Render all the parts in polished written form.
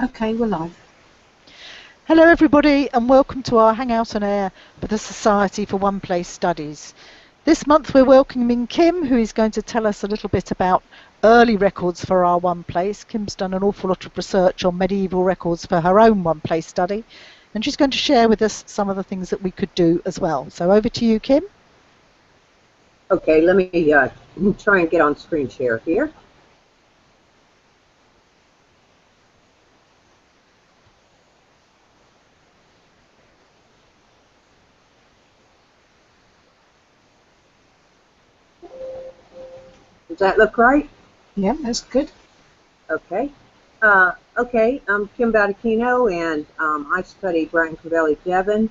Okay, we're live. Hello everybody and welcome to our Hangout on Air for the Society for One Place Studies. This month we're welcoming Kim, who is going to tell us a little bit about early records for our One Place. Kim's done an awful lot of research on medieval records for her own One Place study, and she's going to share with us some of the things that we could do as well. So over to you, Kim. Okay, let me try and get on screen share here. Does that look right? Yeah, that's good. Okay. Okay, I'm Kim Batticchino, and I study Bratton Clovelly Devon,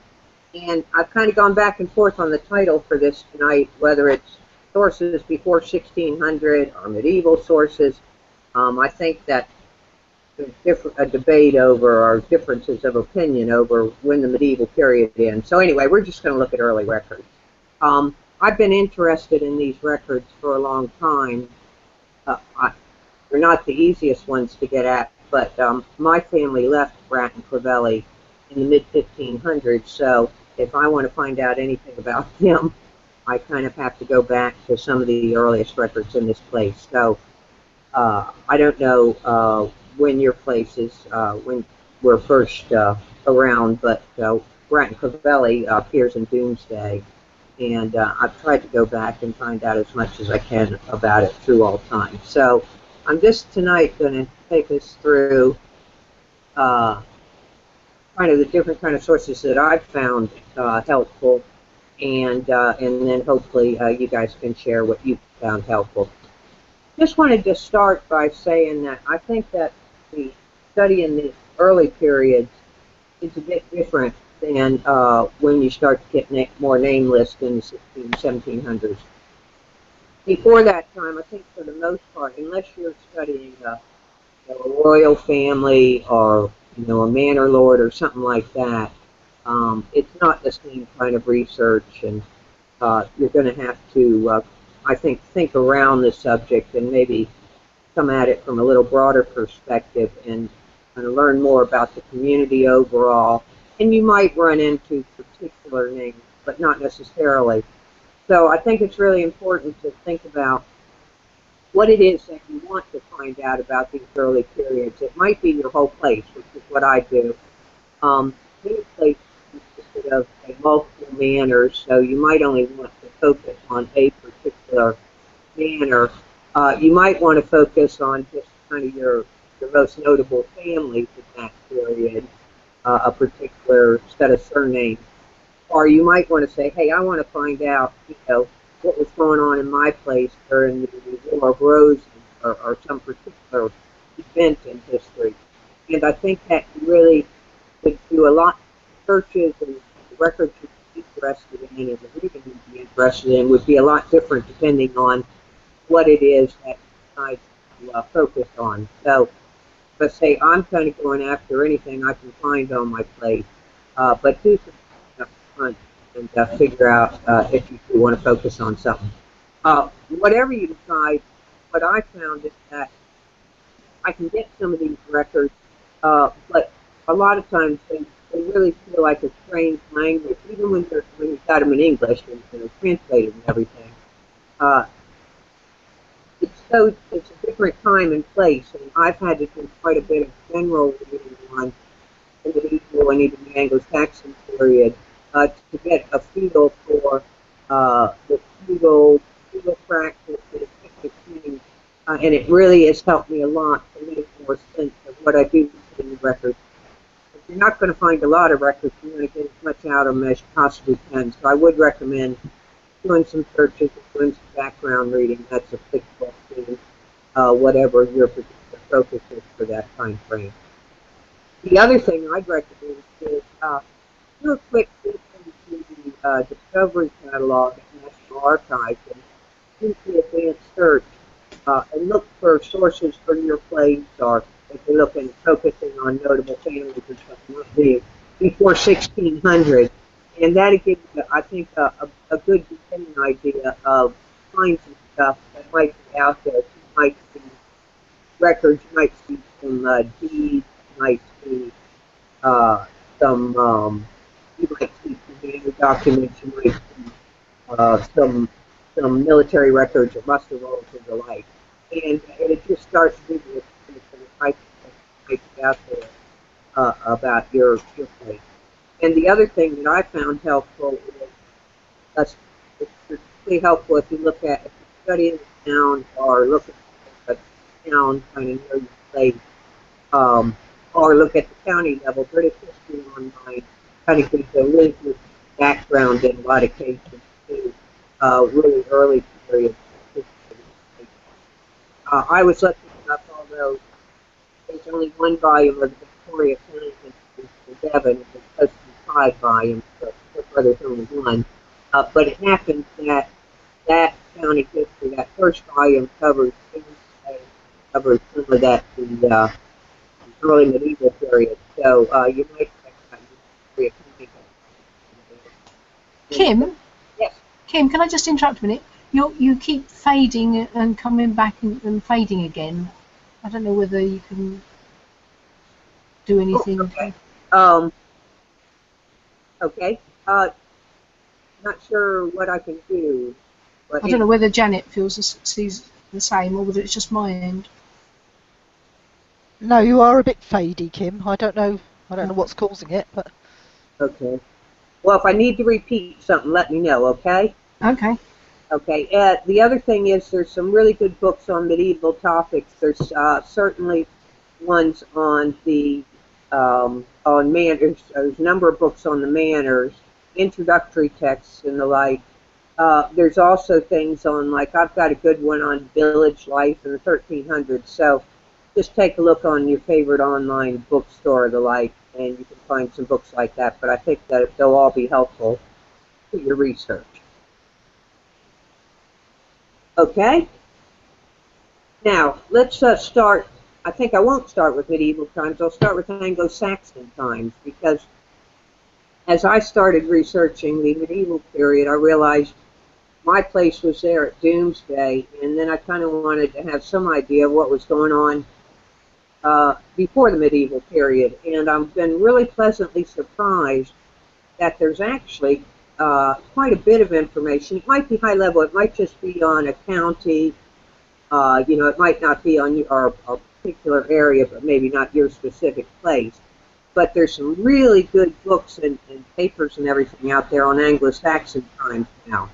and I've kind of gone back and forth on the title for this tonight, whether it's sources before 1600 or medieval sources. I think that there's a debate over, or differences of opinion over when the medieval period ends. So anyway, we're just going to look at early records. I've been interested in these records for a long time. They're not the easiest ones to get at, but my family left Bratton Clovelly in the mid-1500s, so if I want to find out anything about them, I kind of have to go back to some of the earliest records in this place. So I don't know when your place is, when we're first around, but Bratton Clovelly appears in Domesday, and I've tried to go back and find out as much as I can about it through all time. So I'm just tonight going to take us through kind of the different kind of sources that I've found helpful, and then hopefully you guys can share what you found helpful. Just wanted to start by saying that I think that the study in the early periods is a bit different than when you start to get more name lists in the 1700s. Before that time, I think for the most part, unless you're studying a royal family or a manor lord or something like that, it's not the same kind of research, and you're going to have to, I think around the subject and maybe come at it from a little broader perspective and learn more about the community overall. And you might run into particular names, but not necessarily. So I think it's really important to think about what it is that you want to find out about these early periods. It might be your whole place, which is what I do. Many places consist of multiple manors, so you might only want to focus on a particular manor. You might want to focus on just kind of your most notable families in that period, a particular set of surnames. Or you might want to say, hey, I want to find out, what was going on in my place during the War of Roses or some particular event in history. And I think that you really could do a lot of searches, and the records you'd be interested in and the reading you'd be interested in would be a lot different depending on what it is that you decide to focus on. So let's say I'm kind of going after anything I can find on my plate, but do some up front and figure out if you do want to focus on something. Whatever you decide, what I found is that I can get some of these records, but a lot of times they really feel like a strange language, even when you've got them in English and translated and everything. It's a different time and place, and I've had to do quite a bit of general reading on the medieval and even the Anglo-Saxon period to get a feel for the feudal practices, and it really has helped me a lot to make more sense of what I do in the records. If you're not going to find a lot of records, you're going to get as much out of them as you possibly can. So I would recommend doing some searches, doing some background reading that's applicable to whatever your particular focus is for that time frame. The other thing I'd recommend is do a quick look into the Discovery Catalog at National Archives and do the advanced search and look for sources for your place, or if you're looking, focusing on notable families or something like that, before 1600. And that'll give you, I think, a good beginning idea of kinds of stuff that might be out there. You might see records, you might see some deeds, might see some, you might see some Manor documents, you might see some military records or muster rolls and the like. And it just starts to give you a type of out there about your place. And the other thing that I found helpful is it's particularly helpful if you look at, if you study in the town or look at the town kind of near your place, or look at the county level. British history online kind of gives a really good background in a lot of cases to really early periods of history. I was lucky enough, although there's only one volume of the Victoria County History for Devon, and it's supposed to be 5 volumes, but so far there's only one. But it happens that that county history, that first volume covers some of that the early medieval period. So you might check out Victoria County History. Kim? Yes. Kim, can I just interrupt a minute? You keep fading and coming back and fading again. I don't know whether you can do anything. Oh, okay. Okay. Not sure what I can do. But I don't know whether Janet sees the same or whether it's just my end. No, you are a bit fadey, Kim. I don't know what's causing it, but okay. Well, if I need to repeat something, let me know, okay? Okay. Okay. The other thing is there's some really good books on medieval topics. There's certainly ones on the on manors. There's a number of books on the manors, introductory texts and the like. There's also things on, like, I've got a good one on village life in the 1300s. So just take a look on your favorite online bookstore or the like, and you can find some books like that. But I think that they'll all be helpful to your research. Okay? Now, let's start. I think I won't start with medieval times. I'll start with Anglo-Saxon times, because as I started researching the medieval period, I realized my place was there at Domesday, and then I kind of wanted to have some idea of what was going on before the medieval period. And I've been really pleasantly surprised that there's actually quite a bit of information. It might be high level. It might just be on a county. It might not be on your particular area, but maybe not your specific place. But there's some really good books and papers and everything out there on Anglo-Saxon times now.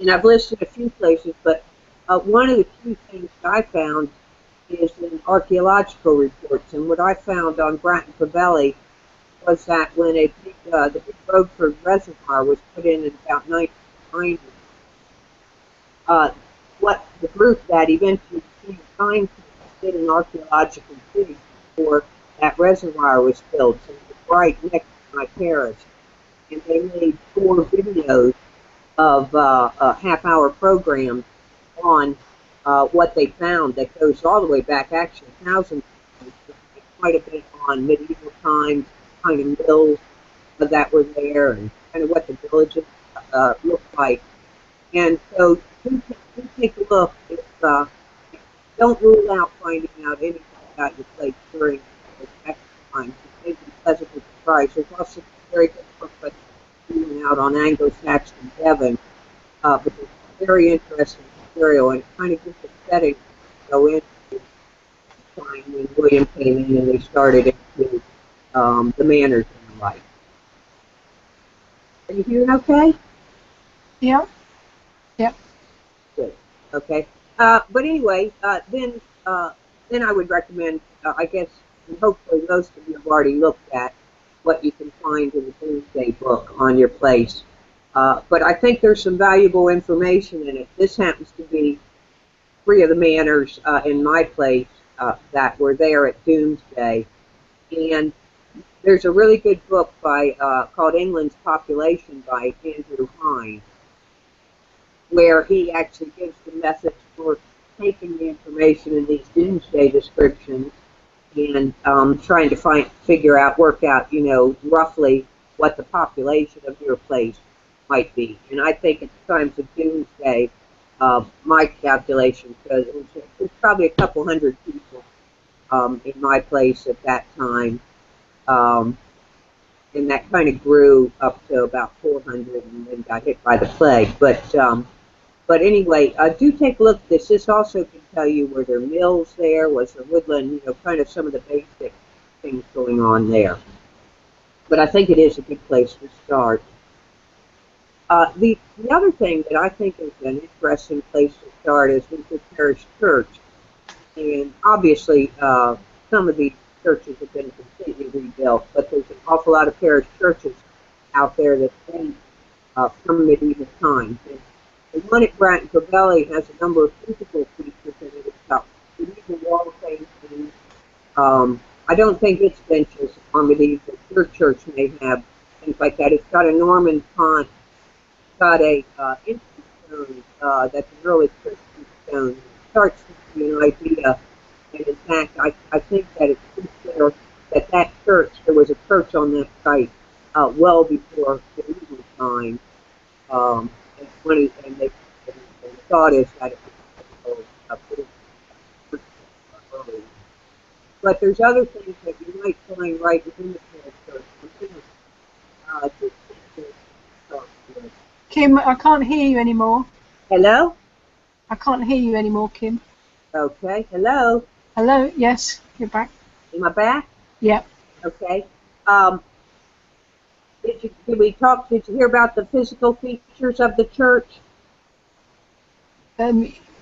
And I've listed a few places, but one of the key things that I found is in archaeological reports. And what I found on Bratton Clovelly was that when the big Roadford Reservoir was put in about 1990, what the group that eventually became scientists did an archaeological dig before that reservoir was built. So it was right next to my parish. And they made 4 videos of half-hour programs on what they found that goes all the way back, actually thousands of years, quite a bit on medieval times, kind of mills that were there, and kind of what the villages looked like. And so do take a look. Don't rule out finding out anything about your place during the next time. You may be pleasantly surprised. There's also a very good book that's coming out on Anglo-Saxon Devon, but it's very interesting material, and it kind of gives a setting to go into time when William came in and they started into the manors and the like. Are you hearing okay? Yeah. Yeah. Good. Okay. But anyway, then I would recommend, I guess, and hopefully most of you have already looked at what you can find in the Domesday book on your place. But I think there's some valuable information in it. This happens to be 3 of the manors in my place that were there at Domesday. And there's a really good book called England's Population by Andrew Hine, where he actually gives the methods for taking the information in these Domesday descriptions and trying to work out, roughly what the population of your place might be. And I think at the times of Domesday, my calculation says it was probably a couple hundred people in my place at that time. And that kind of grew up to about 400 and then got hit by the plague. But anyway, do take a look at this. This also can tell you were there mills there, was there woodland, you know, kind of some of the basic things going on there. But I think it is a good place to start. The other thing that I think is an interesting place to start is with the Parish Church. And obviously, some of these churches have been completely rebuilt, but there's an awful lot of parish churches out there that date from medieval times. And the one at Bratton Clovelly has a number of physical features in it. It's got medieval wall paintings. I don't think its benches are medieval. Your church may have things like that. It's got a Norman font. It's got a inscription stone that's an early Christian stone. It starts to give you an idea. And in fact, I think that it's pretty clear that that church, there was a church on that site well before medieval time. And the thought is that it was pretty early. But there's other things that you might find right within the parish church. Kim, I can't hear you anymore. Hello? I can't hear you anymore, Kim. Okay. Hello? Hello? Yes, you're back. Am I back? Yep. Okay. Did you hear about the physical features of the church?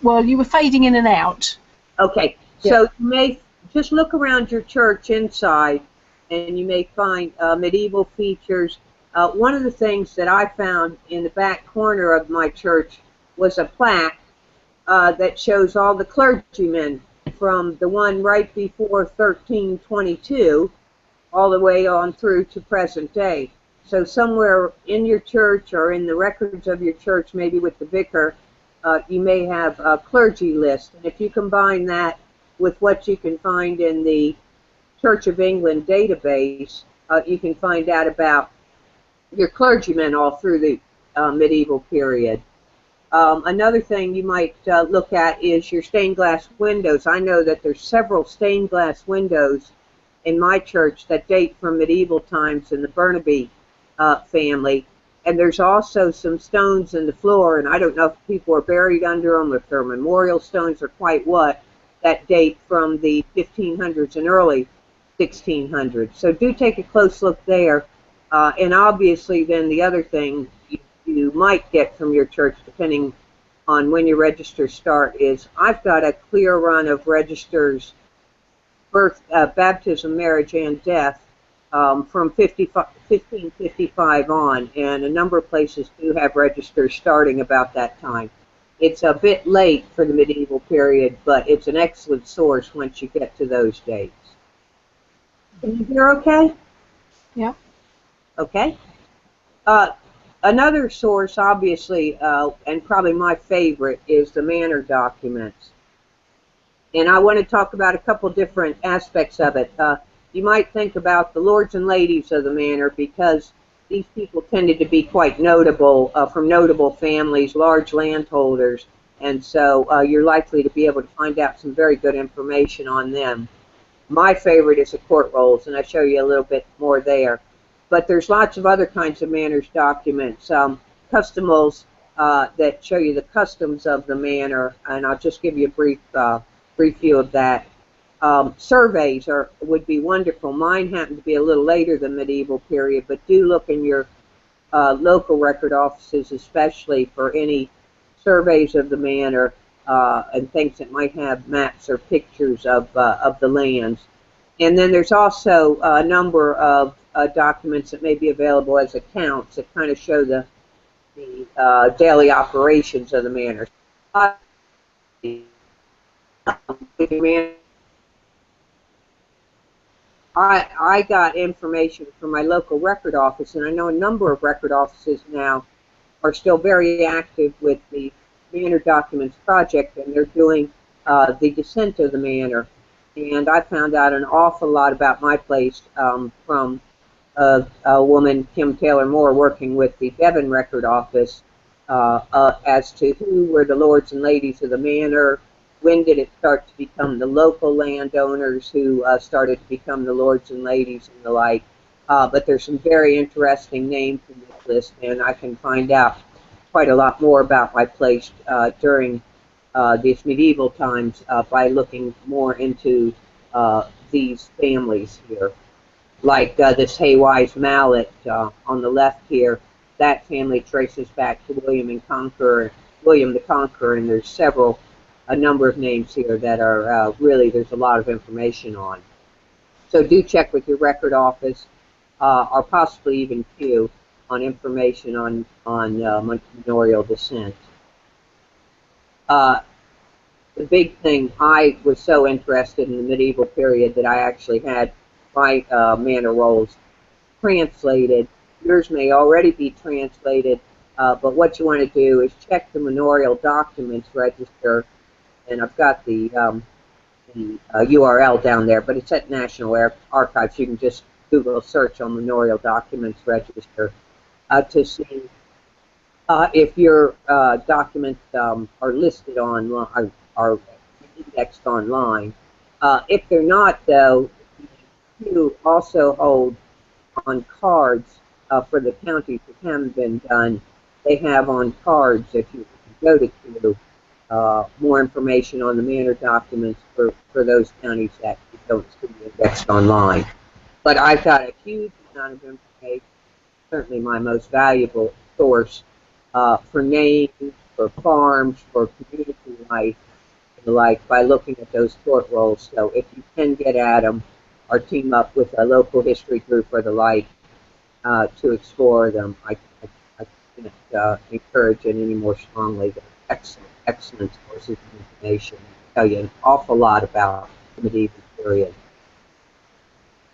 Well, you were fading in and out. Okay. Yeah. So you may just look around your church inside, and you may find medieval features. One of the things that I found in the back corner of my church was a plaque that shows all the clergymen from the one right before 1322 all the way on through to present day. So somewhere in your church or in the records of your church, maybe with the vicar, you may have a clergy list. And if you combine that with what you can find in the Church of England database, you can find out about your clergymen all through the medieval period. Another thing you might look at is your stained glass windows. I know that there's several stained glass windows in my church that date from medieval times in the Burnaby family. And there's also some stones in the floor, and I don't know if people are buried under them, if they're memorial stones or quite what, that date from the 1500s and early 1600s. So do take a close look there. And obviously then the other thing you might get from your church, depending on when your registers start, is I've got a clear run of registers, birth, baptism, marriage, and death from 1555 on, and a number of places do have registers starting about that time. It's a bit late for the medieval period, but it's an excellent source once you get to those dates. Can you hear okay? Yeah. Okay. Another source, obviously, and probably my favorite, is the Manor Documents. And I want to talk about a couple different aspects of it. You might think about the lords and ladies of the manor, because these people tended to be quite notable, from notable families, large landholders, and so you're likely to be able to find out some very good information on them. My favorite is the court rolls, and I'll show you a little bit more there. But there's lots of other kinds of manors documents, customals that show you the customs of the manor, and I'll just give you a brief view of that. Surveys would be wonderful. Mine happen to be a little later than medieval period, but do look in your local record offices, especially for any surveys of the manor and things that might have maps or pictures of the lands. And then there's also a number of documents that may be available as accounts that kind of show the daily operations of the manor. I got information from my local record office, and I know a number of record offices now are still very active with the Manor Documents project, and they're doing the descent of the manor. And I found out an awful lot about my place from a woman, Kim Taylor Moore, working with the Devon Record Office as to who were the lords and ladies of the manor, when did it start to become the local landowners who started to become the lords and ladies and the like. But there's some very interesting names in this list, and I can find out quite a lot more about my place during these medieval times by looking more into these families here. Like this Haywise mallet on the left here, that family traces back to William the Conqueror, and there's a number of names here that are really, there's a lot of information on. So do check with your record office, or possibly even Q, on information on manorial descent. The big thing, I was so interested in the medieval period that I actually had my manor rolls translated. Yours may already be translated, but what you want to do is check the Manorial Documents register, and I've got the URL down there, but it's at National Archives. You can just Google search on Manorial Documents register to see if your documents are listed online, are indexed online. If they're not, though, you also hold on cards for the counties that haven't been done. They have on cards, if you go to Q, more information on the manor documents for those counties that you don't see indexed online. But I've got a huge amount of information, certainly my most valuable source, for names, for farms, for community life, and the like, by looking at those court rolls. So if you can get at them, or team up with a local history group or the like to explore them, I can't encourage it any more strongly. They're excellent sources of information. They tell you an awful lot about the medieval period.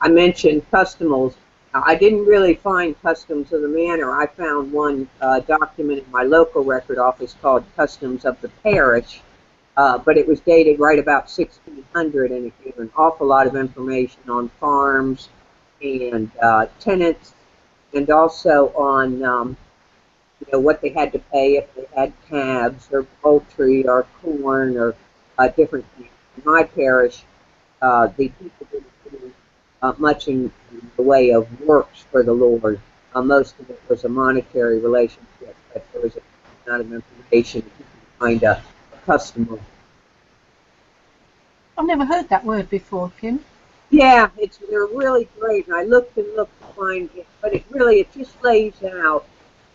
I mentioned customs. I didn't really find customs of the manor. I found one document in my local record office called Customs of the Parish, but it was dated right about 1600, and it gave an awful lot of information on farms and tenants, and also on what they had to pay if they had calves or poultry or corn or different things. In my parish, the people didn't do much in the way of works for the Lord. Most of it was a monetary relationship, but there was a amount of information that you can find a customer. I've never heard that word before, Kim. Yeah, they're really great, and I looked and looked to find it, but it just lays out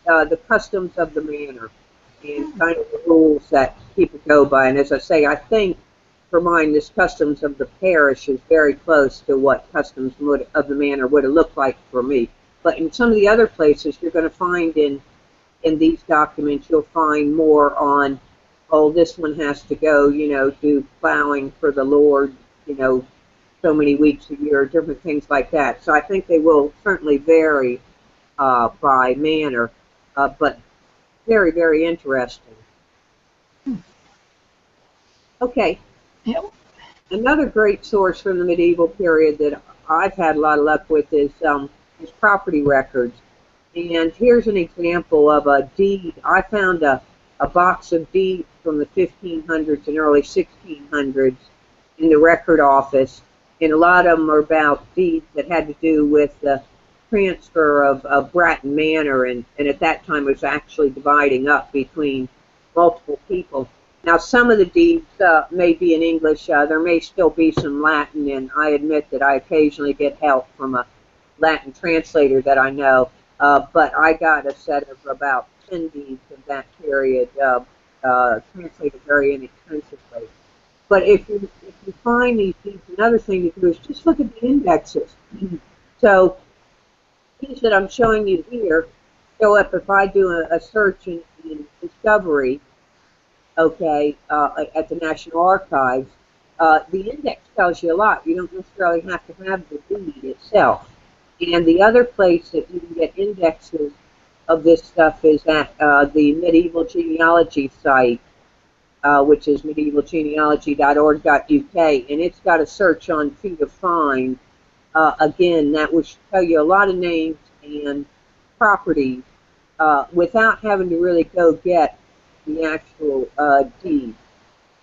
the customs of the manor and kind of the rules that people go by. And as I say, I think for mine, this customs of the parish is very close to what customs of the manor would have looked like for me. But in some of the other places, you're going to find in these documents, you'll find more on, oh, this one has to go, do plowing for the Lord, so many weeks a year, different things like that. So I think they will certainly vary by manor, but very, very interesting. Okay. Yep. Another great source from the medieval period that I've had a lot of luck with is property records. And here's an example of a deed. I found a box of deeds from the 1500s and early 1600s in the record office, and a lot of them are about deeds that had to do with the transfer of Bratton Manor, and at that time it was actually dividing up between multiple people. Now, some of the deeds may be in English. There may still be some Latin, and I admit that I occasionally get help from a Latin translator that I know, but I got a set of about 10 deeds of that period translated very inexpensively. But if you find these deeds, another thing to do is just look at the indexes. So these that I'm showing you here show up if I do a search in Discovery, okay, at the National Archives. The index tells you a lot. You don't necessarily have to have the deed itself. And the other place that you can get indexes of this stuff is at the Medieval Genealogy site, which is medievalgenealogy.org.uk, and it's got a search on who to find. Again, that will tell you a lot of names and properties without having to really go get the actual deed.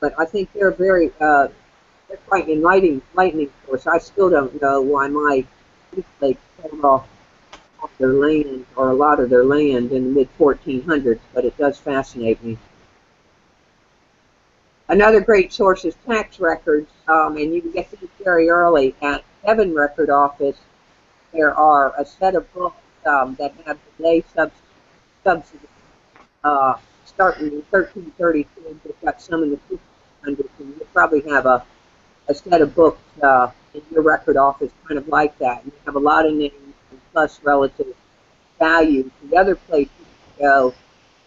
but I think they're very they're quite enlightening source. I still don't know why my they sold off their land or a lot of their land in the mid 1400s, but it does fascinate me. Another great source is tax records, and you can get these very early at Devon Record Office. There are a set of books that have the day subsidy starting in 1332. They've got some in the 1500s, and you probably have a set of books in your record office kind of like that. And you have a lot of names and plus relative values. The other place you can go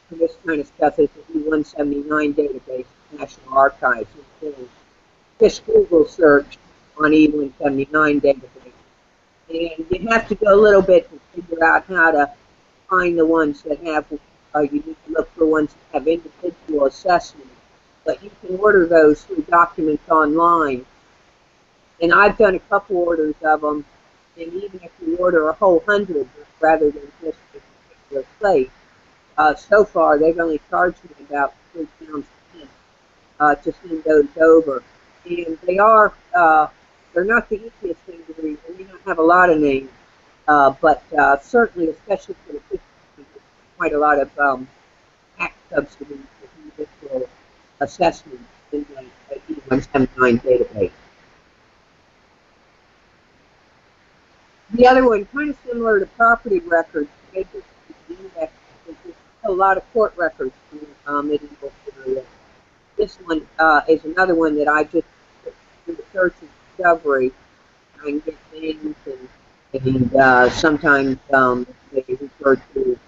for this kind of stuff is the E179 database, National Archives. You can just Google search on E179 database. And you have to go a little bit to figure out how to find the ones that have, you need to look for ones that have individual assessments. But you can order those through documents online. And I've done a couple orders of them. And even if you order a whole 100 rather than just a particular place, so far they've only charged me about £3 to send those over. And they are, they're not the easiest thing to read. They may not have a lot of names, but certainly, especially for the 50s, there's quite a lot of tax subsidies for individual assessments in the E179 database. The other one, kind of similar to property records, they just index. There's a lot of court records from medieval period. This one is another one that I just through the search and discovery. I can get names and sometimes they refer to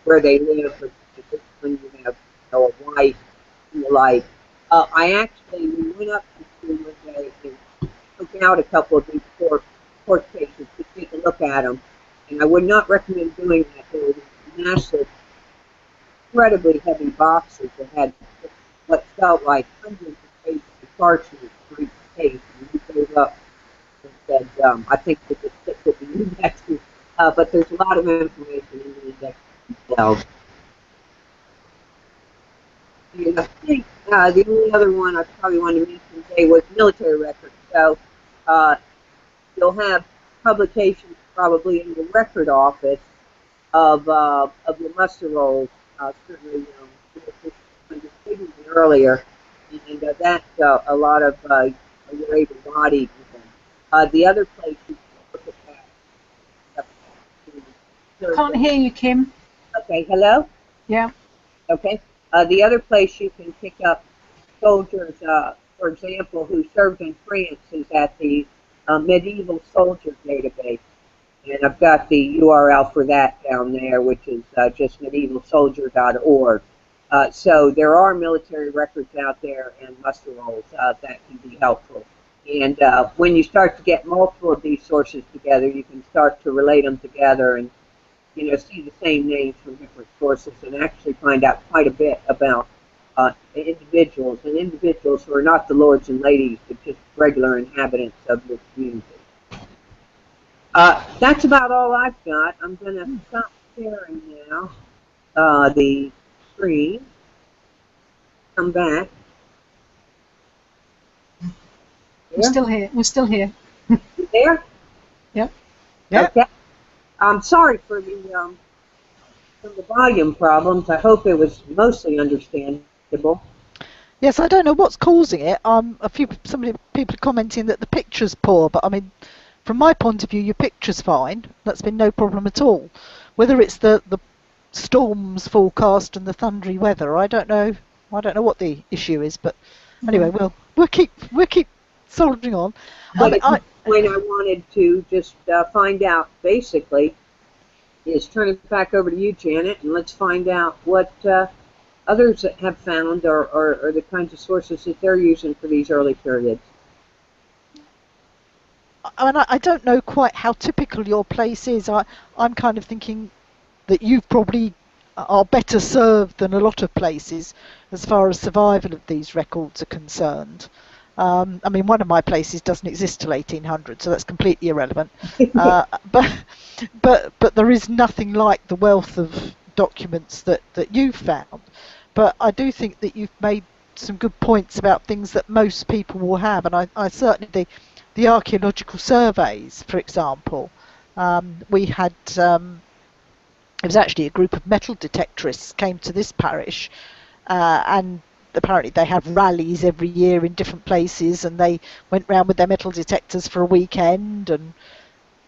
where they live. But this one you have a wife and the like. I actually we went up to one day and took out a couple of these court cases to take a look at them, and I would not recommend doing that. There were these massive, incredibly heavy boxes that had what felt like hundreds of pages of parchment for each case, and we gave up and said, I think we just stick with the indexes, but there's a lot of information in the indexes themselves. And I think the only other one I probably wanted to mention today was military records. So you'll have publications probably in the record office of your muster rolls, certainly even earlier, and that's a lot of your able-bodied. The other place you can look at that. Can't hear you, Kim. Okay, hello? Yeah. Okay. The other place you can pick up soldiers, for example, who served in France is at the Medieval Soldier Database. And I've got the URL for that down there, which is just medievalsoldier.org. So there are military records out there and muster rolls that can be helpful. And when you start to get multiple of these sources together, you can start to relate them together and see the same names from different sources and actually find out quite a bit about individuals who are not the lords and ladies, but just regular inhabitants of your community. That's about all I've got. I'm going to stop sharing now the screen. Come back. We're still here. We're still here. You there? Yep. Okay. I'm sorry for the volume problems. I hope it was mostly understandable. Yes, I don't know what's causing it. People are commenting that the picture's poor, but I mean, from my point of view, your picture's fine. That's been no problem at all. Whether it's the storms forecast and the thundery weather, I don't know. I don't know what the issue is, but anyway, we'll keep soldiering on. But the point I wanted to just find out basically is turn it back over to you, Janet, and let's find out what others have found or the kinds of sources that they're using for these early periods. I mean, I don't know quite how typical your place is. I'm kind of thinking that you probably are better served than a lot of places as far as survival of these records are concerned. I mean, one of my places doesn't exist till 1800, so that's completely irrelevant. But there is nothing like the wealth of documents that you've found. But I do think that you've made some good points about things that most people will have, and I certainly the archaeological surveys, for example, we had. It was actually a group of metal detectorists came to this parish, and apparently they have rallies every year in different places, and they went round with their metal detectors for a weekend and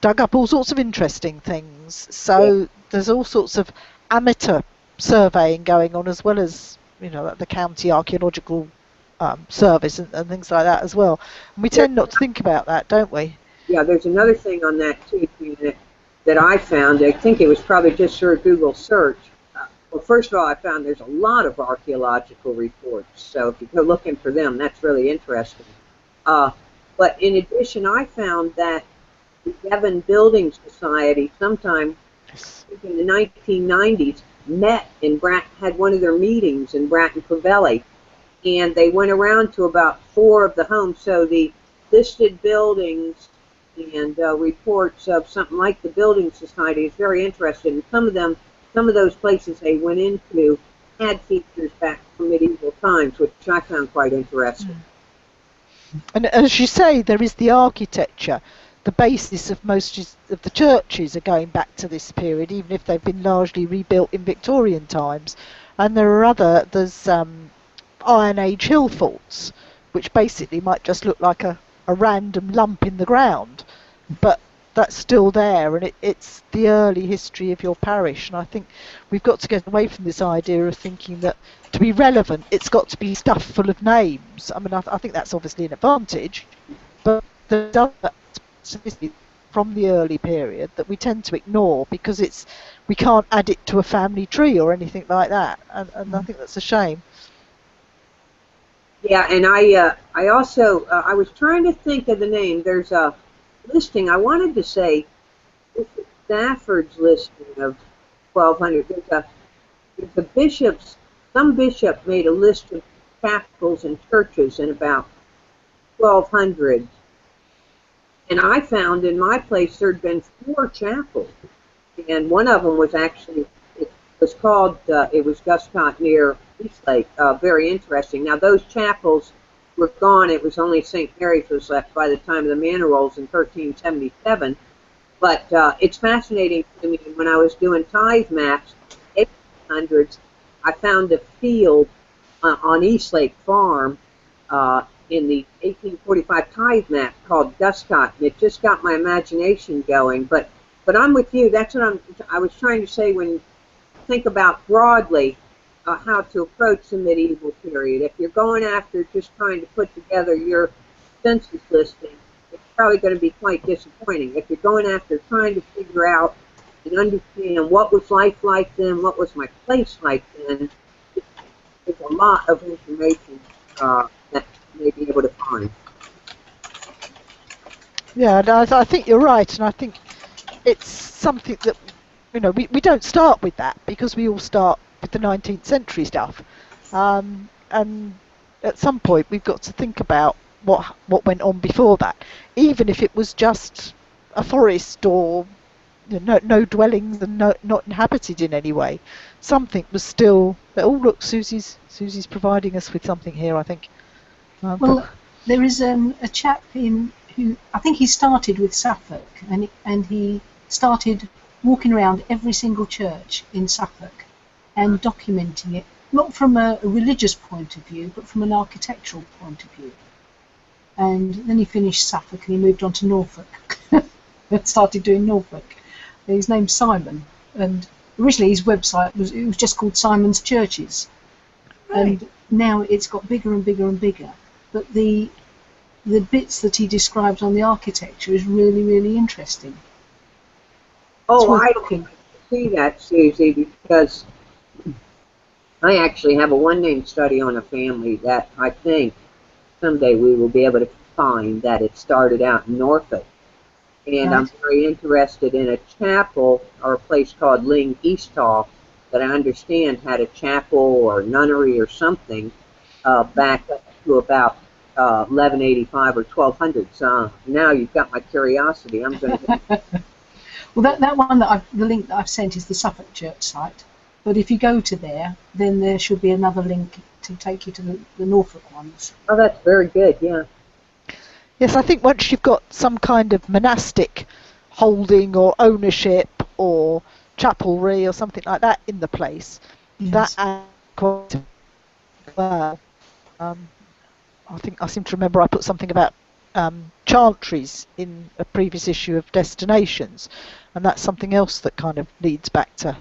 dug up all sorts of interesting things. So there's all sorts of amateur surveying going on, as well as the county archaeological service and things like that as well. And we tend not to think about that, don't we? Yeah, there's another thing on that too, that I found. I think it was probably just through a Google search. Well, first of all, I found there's a lot of archaeological reports. So if you go looking for them, that's really interesting. But in addition, I found that the Devon Building Society, sometime in the 1990s, met in had one of their meetings in Bratton Clovelly, and they went around to about 4 of the homes. So the listed buildings and reports of something like the Building Society is very interesting. Some of those places they went into had features back from medieval times, which I found quite interesting. And as you say, there is the architecture. The basis of most of the churches are going back to this period, even if they've been largely rebuilt in Victorian times. And there's Iron Age hill forts, which basically might just look like a random lump in the ground, but that's still there, and it's the early history of your parish. And I think we've got to get away from this idea of thinking that to be relevant it's got to be stuff full of names. I mean, I think that's obviously an advantage, but there's other from the early period that we tend to ignore because we can't add it to a family tree or anything like that, and I think that's a shame. Yeah, and I also I was trying to think of the name. There's a listing. I wanted to say Stafford's listing of 1200. There's a some bishop made a list of chapels and churches in about 1200. And I found in my place there'd been 4 chapels, and one of them was actually, it was called, it was Guscott near Eastlake. Very interesting. Now those chapels were gone. It was only St. Mary's was left by the time of the Manor Rolls in 1377. But it's fascinating to me. When I was doing tithe maps, 1800s, I found a field on Eastlake Farm in the 1845 tithe map called Guscott, and it just got my imagination going. But I'm with you. That's what I was trying to say when you think about broadly how to approach the medieval period. If you're going after just trying to put together your census listing, it's probably going to be quite disappointing. If you're going after trying to figure out and understand what was life like then, what was my place like then, there's a lot of information that you may be able to find. Yeah, I think you're right, and I think it's something that we don't start with that because we all start with the 19th century stuff, and at some point we've got to think about what went on before that, even if it was just a forest or no dwellings and not inhabited in any way. Something was still. Oh look, Susie's providing us with something here, I think. Well, there is a chap who I think he started with Suffolk, and he started walking around every single church in Suffolk and documenting it, not from a religious point of view, but from an architectural point of view. And then he finished Suffolk and he moved on to Norfolk and started doing Norfolk. And his name's Simon, and originally his website was just called Simon's Churches, and now it's got bigger and bigger and bigger. But the bits that he describes on the architecture is really, really interesting. Oh, I can see that, Susie, because I actually have a one-name study on a family that I think someday we will be able to find that it started out in Norfolk. And right. I'm very interested in a chapel or a place called Ling Eastall that I understand had a chapel or nunnery or something back up to about 1185 or 1200. So now you've got my curiosity. I'm going to. Well, that one the link that I've sent is the Suffolk Church site. But if you go to there, then there should be another link to take you to the Norfolk ones. Oh, that's very good, yeah. Yes, I think once you've got some kind of monastic holding or ownership or chapelry or something like that in the place, that Yes. adds quite well. I think I seem to remember I put something about chantries in a previous issue of Destinations, and that's something else that kind of leads back to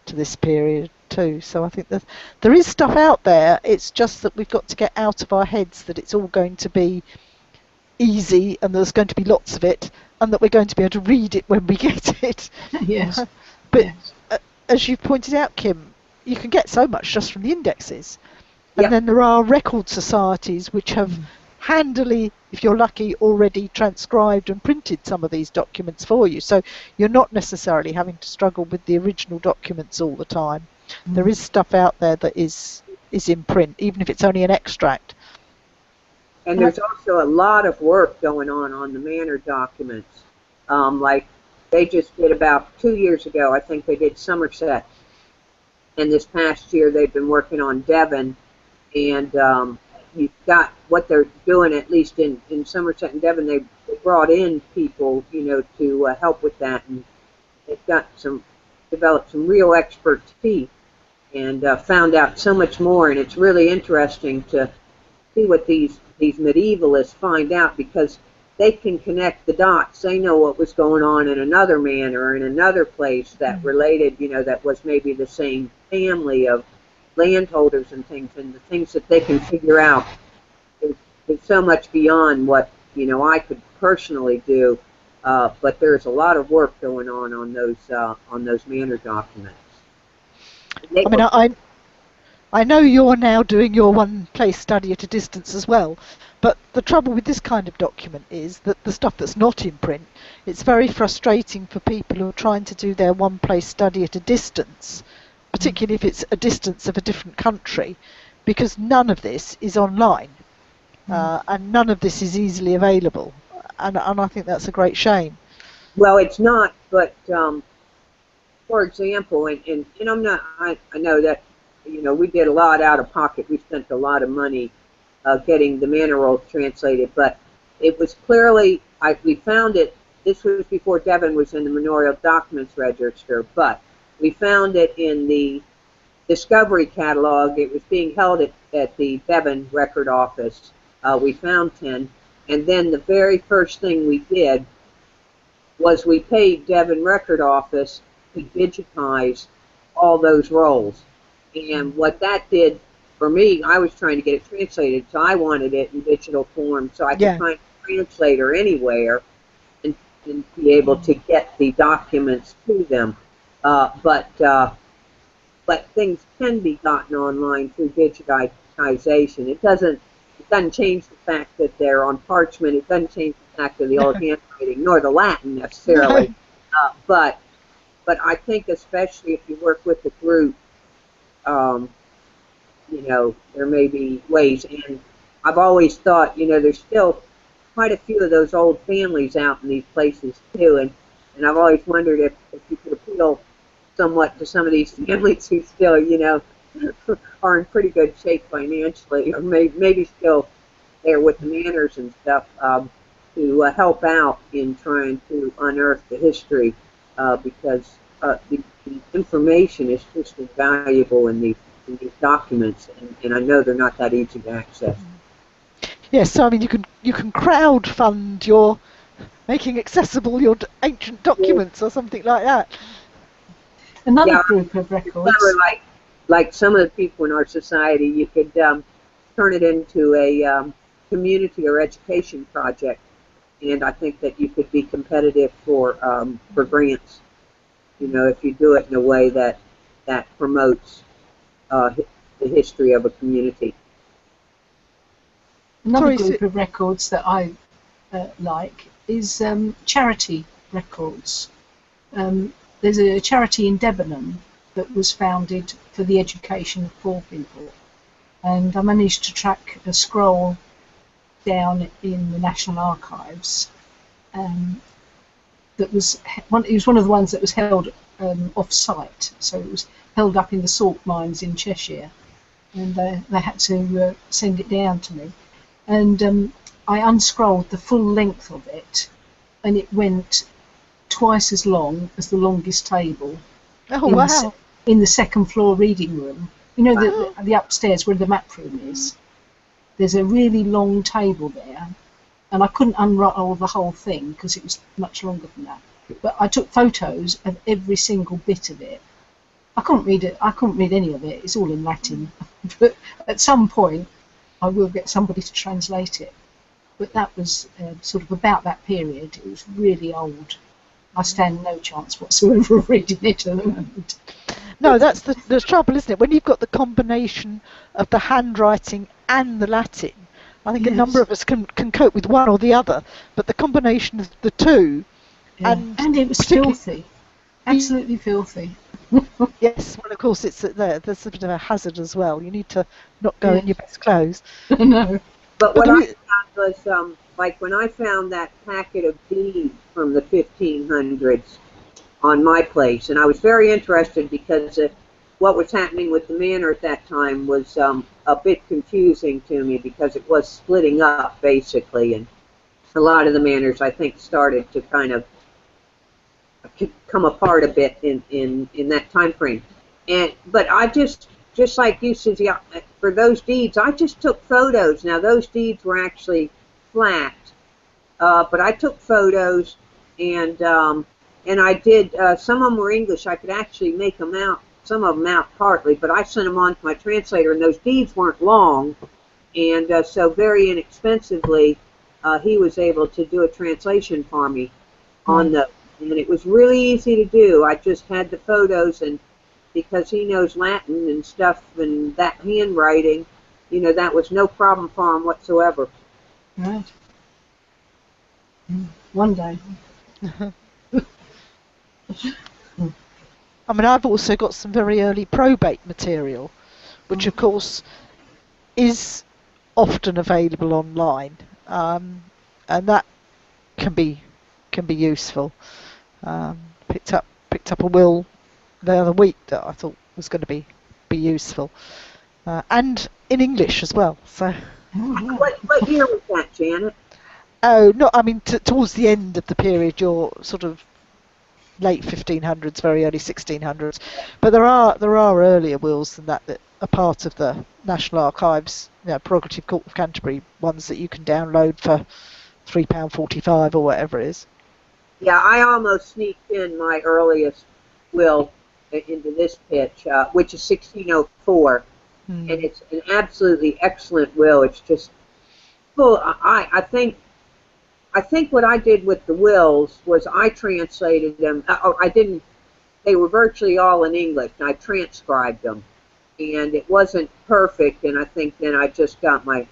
this period too. So I think that there is stuff out there. It's just that we've got to get out of our heads that it's all going to be easy and there's going to be lots of it, and that we're going to be able to read it when we get it. Yes. But Yes. as you pointed out, Kim, you can get so much just from the indexes. Yep. And then there are record societies which have handily, if you're lucky, already transcribed and printed some of these documents for you. So you're not necessarily having to struggle with the original documents all the time. There is stuff out there that is in print, even if it's only an extract. And there's also a lot of work going on the Manor Documents. Like they just did about 2 years ago, I think they did Somerset. And this past year they've been working on Devon. And you've got what they're doing, at least in Somerset and Devon, they brought in people, to help with that. And they've developed some real expertise and found out so much more. And it's really interesting to see what these medievalists find out, because they can connect the dots. They know what was going on in another manor or in another place that related, that was maybe the same family of landholders and the things that they can figure out is so much beyond what, I could personally do. But there's a lot of work going on those Manor Documents. I know you're now doing your one-place study at a distance as well, but the trouble with this kind of document is that the stuff that's not in print, it's very frustrating for people who are trying to do their one-place study at a distance, particularly if it's a distance of a different country, because none of this is online, and none of this is easily available, and I think that's a great shame. Well, it's not, but for example, and I'm not, I know that, we did a lot out of pocket. We spent a lot of money getting the Manor Rolls translated, but it was clearly, we found it, this was before Devon was in the Manor Documents Register, but we found it in the Discovery Catalog. It was being held at the Devon Record Office. We found 10, and then the very first thing we did was we paid Devon Record Office to digitize all those rolls. And what that did for me, I was trying to get it translated, so I wanted it in digital form so I could find a translator anywhere and be able to get the documents to them. But things can be gotten online through digitization. It doesn't change the fact that they're on parchment. It doesn't change the fact of the old handwriting, nor the Latin necessarily. But I think especially if you work with a group, there may be ways. And I've always thought, there's still quite a few of those old families out in these places too. And I've always wondered if you could appeal somewhat to some of these families who still, are in pretty good shape financially, or maybe still there with the manors and stuff, to help out in trying to unearth the history, because the information is just invaluable in these documents, and I know they're not that easy to access. Yes, so I mean you can crowdfund your making accessible your ancient documents or something like that. Another group of records. Like some of the people in our society, you could turn it into a community or education project, and I think that you could be competitive for grants. If you do it in a way that promotes the history of a community. Another group of records that I like is charity records. There's a charity in Debenham that was founded for the education of poor people, and I managed to track a scroll down in the National Archives. It was one of the ones that was held off-site, so it was held up in the salt mines in Cheshire, and they had to send it down to me. And I unscrolled the full length of it, and it went twice as long as the longest table Oh, in, wow. in the second floor reading room. You know, the upstairs where the map room is. There's a really long table there, and I couldn't unroll the whole thing because it was much longer than that. But I took photos of every single bit of it. I couldn't read it. I couldn't read any of it. It's all in Latin. But at some point, I will get somebody to translate it. But that was sort of about that period. It was really old. I stand no chance whatsoever of reading it at the moment. No, that's the trouble, isn't it? When you've got the combination of the handwriting and the Latin, I think a number of us can cope with one or the other, but the combination of the two, and it was filthy, absolutely filthy. Yes, well, of course, there's a bit of a hazard as well. You need to not go in your best clothes. No. But what I found was, like when I found that packet of deeds from the 1500s on my place, and I was very interested because what was happening with the manor at that time was a bit confusing to me because it was splitting up basically, and a lot of the manors I think started to kind of come apart a bit in that time frame. But I just like you, Susie, for those deeds, I just took photos. Now those deeds were actually flat, but I took photos, and I did. Some of them were English. I could actually make them out, some of them out partly, but I sent them on to my translator, and those deeds weren't long, and so very inexpensively, he was able to do a translation for me on the. And it was really easy to do. I just had the photos, and because he knows Latin and stuff and that handwriting, you know, that was no problem for him whatsoever. Right. One day. I mean, I've also got some very early probate material, which of course is often available online, and that can be useful. Picked up a will the other week that I thought was going to be useful, and in English as well. So. What year was that, Janet? Oh, no, I mean towards the end of the period, you're sort of late 1500s, very early 1600s. But there are earlier wills than that are part of the National Archives, Prerogative Court of Canterbury ones that you can download for £3.45 or whatever it is. Yeah, I almost sneaked in my earliest will into this pitch, which is 1604, and it's an absolutely excellent will. It's just full. I think what I did with the wills was I translated them. I didn't. They were virtually all in English, and I transcribed them, and it wasn't perfect. And I think then I just got my.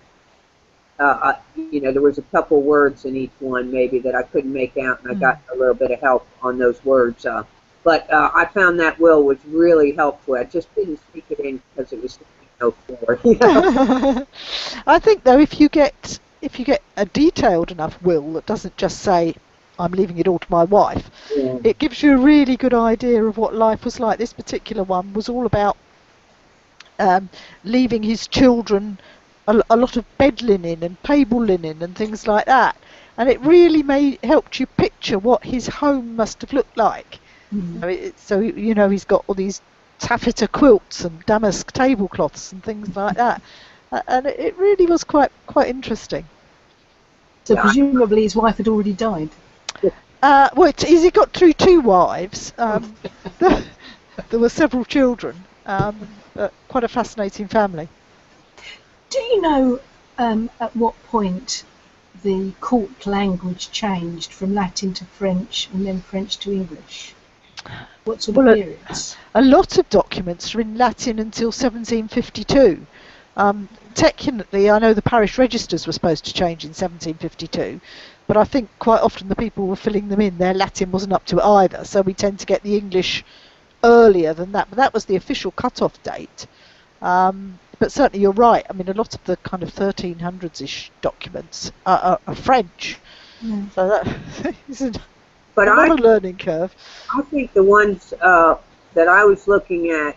There was a couple words in each one maybe that I couldn't make out, and I got a little bit of help on those words. But I found that will was really helpful. I just didn't speak it in because it was 1604. I think though, if you get a detailed enough will that doesn't just say I'm leaving it all to my wife, it gives you a really good idea of what life was like. This particular one was all about leaving his children a lot of bed linen and table linen and things like that, and it really helped you picture what his home must have looked like. So he's got all these taffeta quilts and damask tablecloths and things like that, and it really was quite interesting. So presumably his wife had already died. He got through 2 wives. There were several children, but quite a fascinating family. Do you know at what point the court language changed from Latin to French and then French to English? What sort of periods? A lot of documents are in Latin until 1752. Technically, I know the parish registers were supposed to change in 1752, but I think quite often the people were filling them in, their Latin wasn't up to it either, so we tend to get the English earlier than that. But that was the official cut-off date. But certainly you're right. I mean, a lot of the kind of 1300s-ish documents are French. So that is a learning curve. I think the ones that I was looking at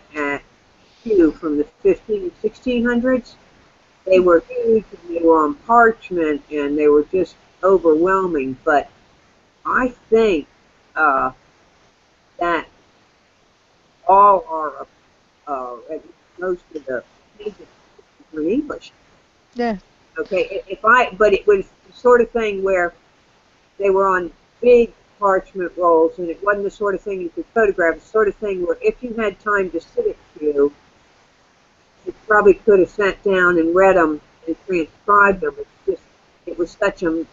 few from the 1600s. They were huge, and they were on parchment, and they were just overwhelming. But I think that all are, at least most of the pages were in English. Yeah. Okay, but it was the sort of thing where they were on big parchment rolls, and it wasn't the sort of thing you could photograph. The sort of thing where if you had time to sit a few, you probably could have sat down and read them and transcribed them. It was such a,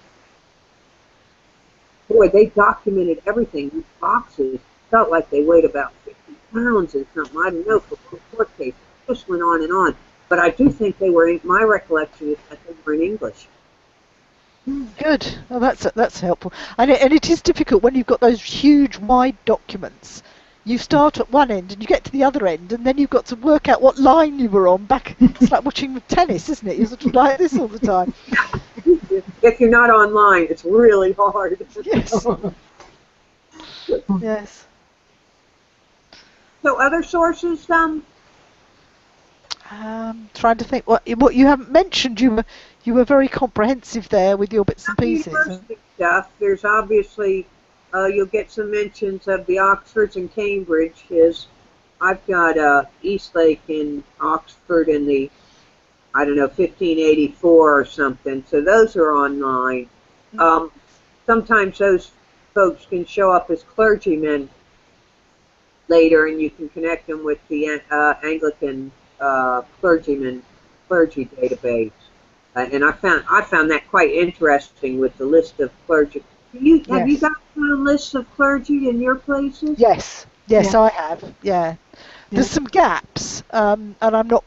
boy, they documented everything. These boxes felt like they weighed about 50 pounds and something. I don't know, for a court case. It just went on and on. But I do think they were, my recollection is that they were in English. Good. Well, that's helpful. And it is difficult when you've got those huge, wide documents. You start at one end and you get to the other end, and then you've got to work out what line you were on back. It's like watching tennis, isn't it? You're sort of like this all the time. If you're not online, it's really hard. Yes. Yes. So other sources, Trying to think what you haven't mentioned. You were very comprehensive there with your bits and pieces. University stuff. There's obviously you'll get some mentions of the Oxfords and Cambridges. I've got Eastlake in Oxford in the, I don't know, 1584 or something. So those are online. Sometimes those folks can show up as clergymen later, and you can connect them with the Anglican clergy database. And I found that quite interesting with the list of clergy. Have you got lists of clergy in your places? Yes, I have. Yeah, there's some gaps, and I'm not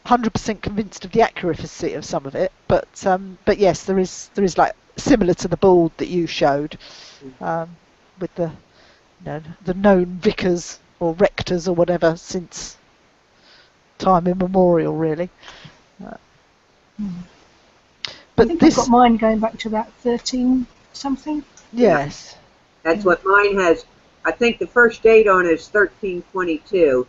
100% convinced of the accuracy of some of it, but yes, there is like similar to the board that you showed, with the known vicars or rectors or whatever since time immemorial, really. But I think I've got mine going back to about 13 something. Yes. That's what mine has. I think the first date on it is 1322,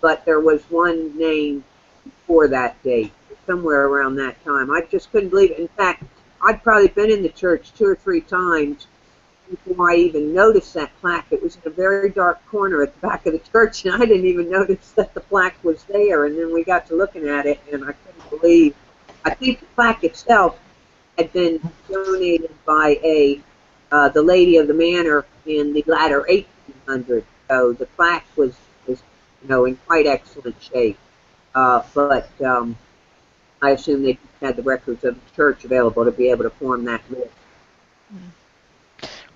but there was one name before that date, somewhere around that time. I just couldn't believe it. In fact, I'd probably been in the church 2 or 3 times before I even noticed that plaque. It was in a very dark corner at the back of the church, and I didn't even notice that the plaque was there. And then we got to looking at it, and I couldn't believe. I think the plaque itself had been donated by the lady of the manor in the latter 1800s. So the plaque was in quite excellent shape. But I assume they had the records of the church available to be able to form that list.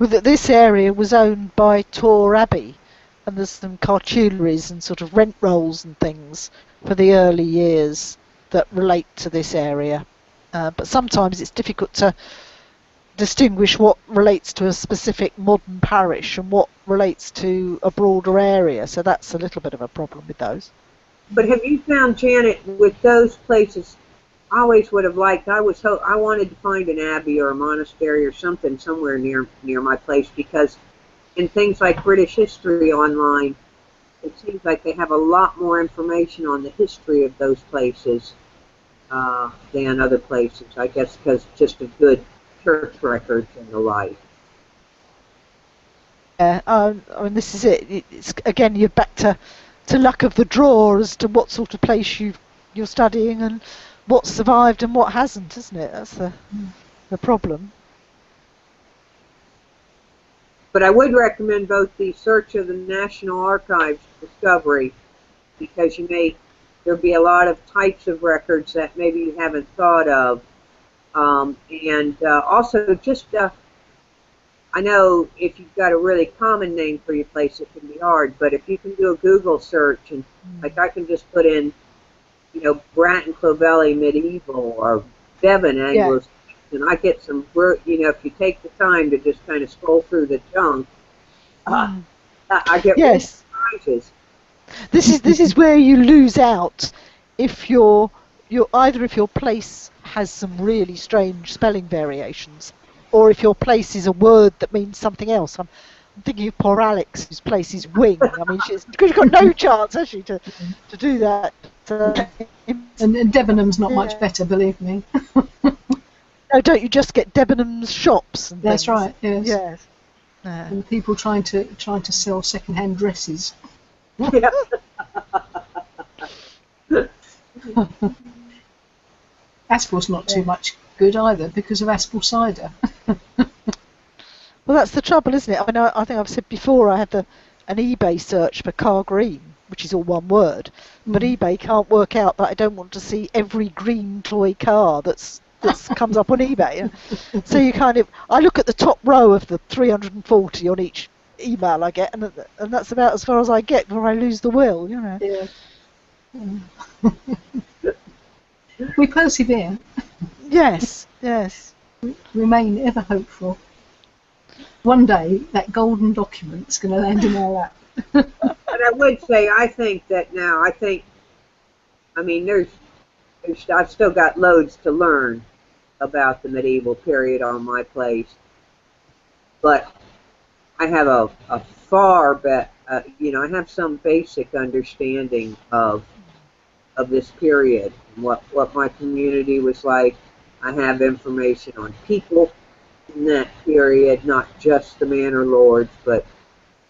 Well, this area was owned by Torre Abbey, and there's some cartularies and sort of rent rolls and things for the early years that relate to this area. But sometimes it's difficult to distinguish what relates to a specific modern parish and what relates to a broader area. So that's a little bit of a problem with those. But have you found, Janet, with those places, I always would have liked, I wanted to find an abbey or a monastery or something somewhere near my place, because in things like British history online, it seems like they have a lot more information on the history of those places than other places, I guess, because just of good church records and the like. Yeah, I mean, this is it. It's, again, you're back to luck of the draw as to what sort of place you're studying and what survived and what hasn't, isn't it? That's the problem. But I would recommend both the Search of the National Archives Discovery, because there'll be a lot of types of records that maybe you haven't thought of. And also just, I know if you've got a really common name for your place, it can be hard, but if you can do a Google search, and like I can just put in, Bratton Clovelly medieval or Devon Anglo-Saxon, and I get some, if you take the time to just kind of scroll through the junk, I get surprises. This is where you lose out if your place has some really strange spelling variations, or if your place is a word that means something else. I'm thinking of poor Alex, whose place is wing. I mean, she's got no chance, has she, to do that? And Debenham's not much Yeah. better, believe me. No, don't you just get Debenham's shops and That's things? right. Yes. Yes. No. And people trying to sell second-hand dresses. Yeah. Aspel's not too much good either because of Aspel cider. Well, that's the trouble, isn't it? I mean, I think I've said before I had an eBay search for car green, which is all one word, but eBay can't work out that I don't want to see every green toy car that's comes up on eBay. So I look at the top row of the 340 on each email I get, and that's about as far as I get before I lose the will, you know. Yeah. We persevere. Yes, yes. Remain ever hopeful. One day that golden document's going to land in our lap. But I would say, I think that now, I mean, I've still got loads to learn about the medieval period on my place, but I have a far better, I have some basic understanding of this period and what my community was like. I have information on people in that period, not just the manor lords, but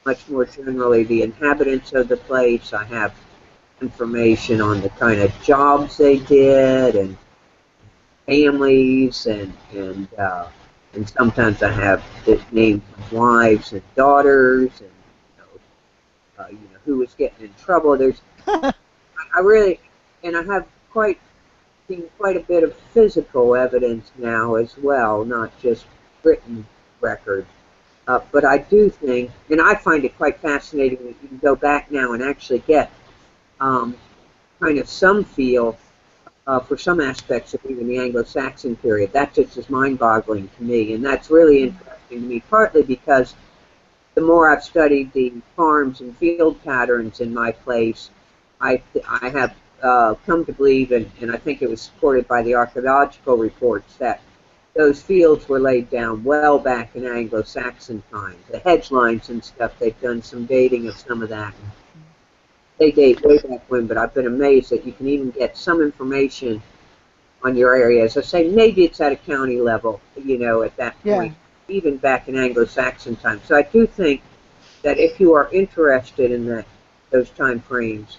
much more generally the inhabitants of the place. I have information on the kind of jobs they did and families and sometimes I have the names of wives and daughters and who was getting in trouble. I really, and I have seen quite a bit of physical evidence now as well, not just written records. But I do think, and I find it quite fascinating that you can go back now and actually get kind of some feel for some aspects of even the Anglo-Saxon period. That just is mind-boggling to me, and that's really interesting to me, partly because the more I've studied the farms and field patterns in my place, I have come to believe, and I think it was supported by the archaeological reports, that those fields were laid down well back in Anglo-Saxon times. The hedge lines and stuff, they've done some dating of some of that. They date way back when, but I've been amazed that you can even get some information on your area. As I say, maybe it's at a county level, at that point, even back in Anglo-Saxon times. So I do think that if you are interested in those time frames,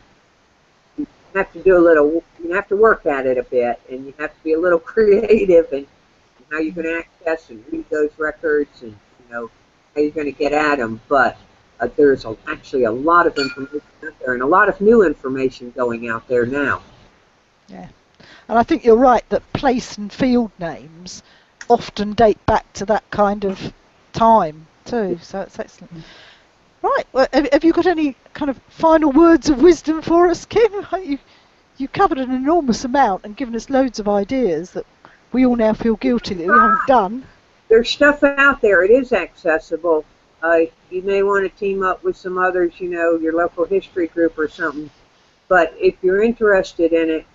you have to you have to work at it a bit, and you have to be a little creative in how you can access and read those records, and how you're going to get at them. But there's actually a lot of information out there, and a lot of new information going out there now. Yeah, and I think you're right that place and field names often date back to that kind of time too. So it's excellent. Right, well, have you got any kind of final words of wisdom for us, Kim? You covered an enormous amount and given us loads of ideas that we all now feel guilty that we haven't done. There's stuff out there. It is accessible. You may want to team up with some others, your local history group or something. But if you're interested in it,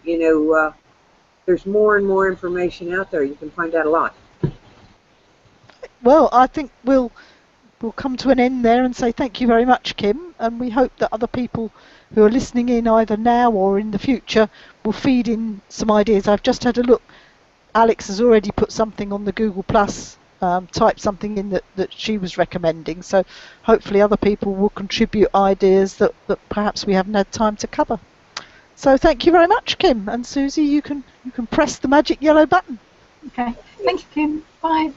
there's more and more information out there. You can find out a lot. Well, I think we'll come to an end there and say thank you very much, Kim, and we hope that other people who are listening in either now or in the future will feed in some ideas. I've just had a look. Alex has already put something on the Google Plus, typed something in that she was recommending, so hopefully other people will contribute ideas that perhaps we haven't had time to cover. So thank you very much, Kim, and Susie, you can press the magic yellow button. Okay, thank you, Kim. Bye.